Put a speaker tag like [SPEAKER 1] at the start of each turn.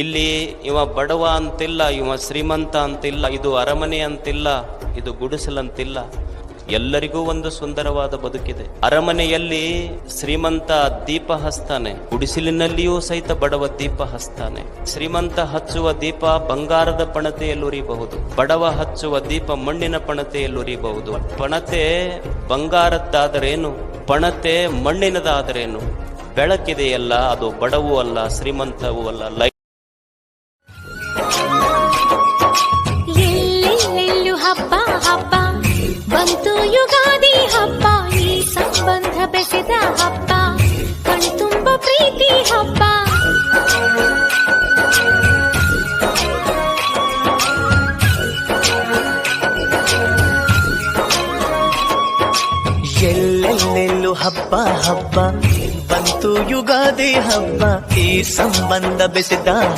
[SPEAKER 1] ಇಲ್ಲಿ ಇವ ಬಡವ ಅಂತಿಲ್ಲ, ಇವ ಶ್ರೀಮಂತ ಅಂತಿಲ್ಲ, ಇದು ಅರಮನೆ ಅಂತಿಲ್ಲ, ಇದು ಗುಡಿಸಲಂತಿಲ್ಲ. ಎಲ್ಲರಿಗೂ ಒಂದು ಸುಂದರವಾದ ಬದುಕಿದೆ. ಅರಮನೆಯಲ್ಲಿ ಶ್ರೀಮಂತ ದೀಪ ಹಚ್ತಾನೆ, ಗುಡಿಸಲಿನಲ್ಲಿಯೂ ಸಹಿತ ಬಡವ ದೀಪ ಹಚ್ತಾನೆ. ಶ್ರೀಮಂತ ಹಚ್ಚುವ ದೀಪ ಬಂಗಾರದ ಪಣತೆಯಲ್ಲಿ ಉರಿಬಹುದು, ಬಡವ ಹಚ್ಚುವ ದೀಪ ಮಣ್ಣಿನ ಪಣತೆಯಲ್ಲಿ ಉರಿಬಹುದು. ಪಣತೆ ಬಂಗಾರದ್ದಾದರೇನು, ಪಣತೆ ಮಣ್ಣಿನದಾದರೇನು? ಬೆಳಕಿದೆಯಲ್ಲ, ಅದು ಬಡವೂ ಅಲ್ಲ, ಶ್ರೀಮಂತವೂ ಅಲ್ಲ.
[SPEAKER 2] ಎಲ್ಲೆಲ್ಲೆಲ್ಲೂ ಹಬ್ಬ ಹಬ್ಬ ಬಂತು ಯುಗಾದಿ ಹಬ್ಬ, ಈ ಸಂಬಂಧ ಬೆಸೆದ ಹಬ್ಬ, ಕಣ್ತುಂಬ ಪ್ರೀತಿ ಹಬ್ಬ.
[SPEAKER 3] ಎಲ್ಲೆಲ್ಲೆಲ್ಲೂ ಹಬ್ಬ ಹಬ್ಬ ಬಂತು ಯುಗಾದಿ ಹಬ್ಬ, ಈ ಸಂಬಂಧ ಬೆಸೆದ